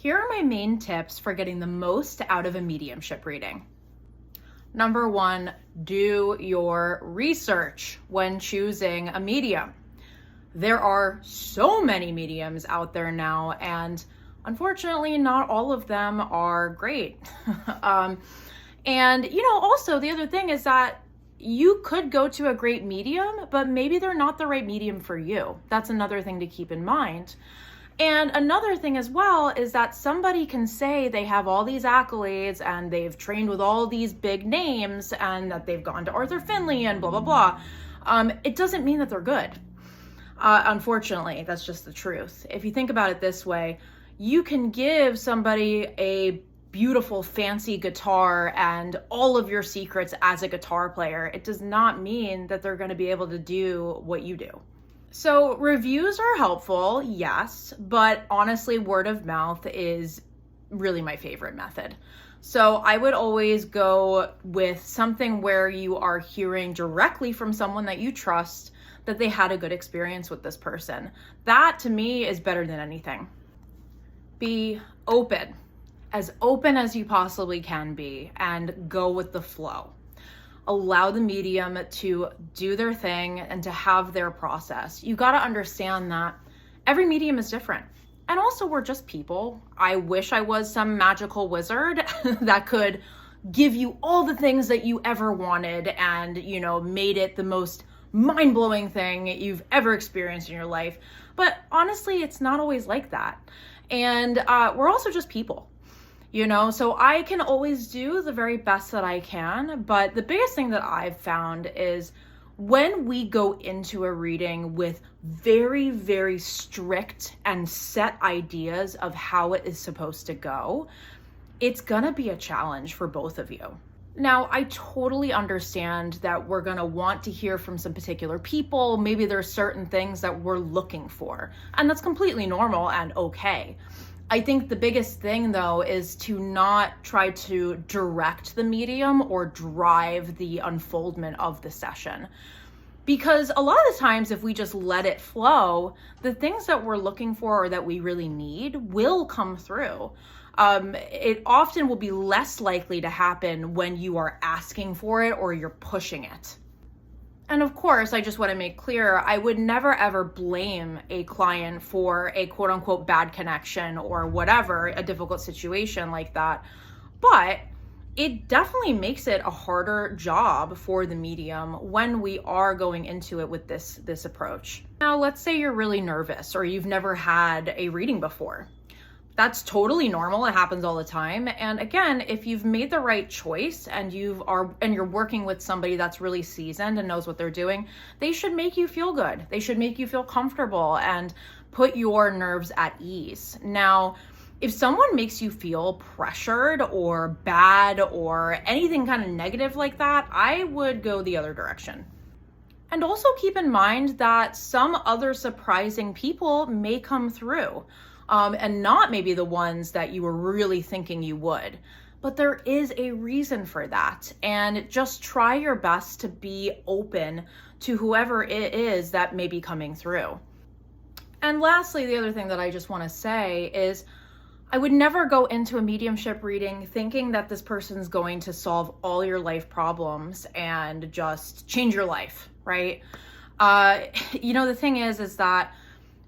Here are my main tips for getting the most out of a mediumship reading. Number one, do your research when choosing a medium. There are so many mediums out there now, and unfortunately, not all of them are great. And also the other thing is that you could go to a great medium, but maybe they're not the right medium for you. That's another thing to keep in mind. And another thing as well is that somebody can say they have all these accolades and they've trained with all these big names and that they've gone to Arthur Finley and blah, blah, blah. It doesn't mean that they're good. Unfortunately, that's just the truth. If you think about it this way, you can give somebody a beautiful, fancy guitar and all of your secrets as a guitar player. It does not mean that they're going to be able to do what you do. So reviews are helpful, yes, but honestly, word of mouth is really my favorite method. So I would always go with something where you are hearing directly from someone that you trust that they had a good experience with this person. That to me is better than anything. Be open as you possibly can be, and go with the flow. Allow the medium to do their thing and to have their process. You got to understand that every medium is different. And also, we're just people. I wish I was some magical wizard that could give you all the things that you ever wanted and, made it the most mind-blowing thing you've ever experienced in your life. But honestly, it's not always like that. And we're also just people. So I can always do the very best that I can, but the biggest thing that I've found is when we go into a reading with very, very strict and set ideas of how it is supposed to go, it's gonna be a challenge for both of you. Now, I totally understand that we're gonna want to hear from some particular people. Maybe there's certain things that we're looking for, and that's completely normal and okay. I think the biggest thing, though, is to not try to direct the medium or drive the unfoldment of the session. Because a lot of the times, if we just let it flow, the things that we're looking for or that we really need will come through. It often will be less likely to happen when you are asking for it or you're pushing it. And of course, I just want to make clear, I would never ever blame a client for a quote unquote bad connection or whatever, a difficult situation like that. But it definitely makes it a harder job for the medium when we are going into it with this approach. Now, let's say you're really nervous or you've never had a reading before. That's totally normal. It happens all the time. And again, if you've made the right choice and you're working with somebody that's really seasoned and knows what they're doing, they should make you feel good. They should make you feel comfortable and put your nerves at ease. Now, if someone makes you feel pressured or bad or anything kind of negative like that, I would go the other direction. And also keep in mind that some other surprising people may come through. And not maybe the ones that you were really thinking you would. But there is a reason for that. And just try your best to be open to whoever it is that may be coming through. And lastly, the other thing that I just want to say is I would never go into a mediumship reading thinking that this person's going to solve all your life problems and just change your life, right? The thing is that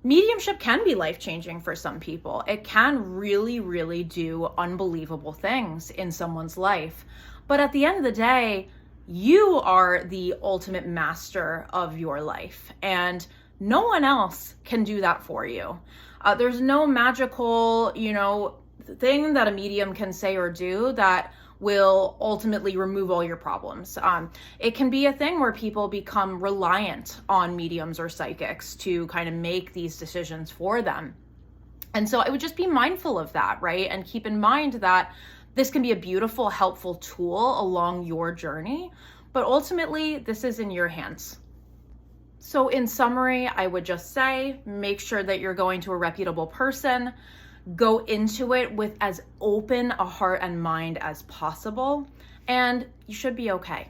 mediumship can be life-changing for some people. It can really, really do unbelievable things in someone's life. But at the end of the day, you are the ultimate master of your life, and no one else can do that for you. There's no magical, thing that a medium can say or do that will ultimately remove all your problems. It can be a thing where people become reliant on mediums or psychics to kind of make these decisions for them. And so I would just be mindful of that, right? And keep in mind that this can be a beautiful, helpful tool along your journey, but ultimately this is in your hands. So in summary, I would just say, make sure that you're going to a reputable person. Go into it with as open a heart and mind as possible, and you should be okay.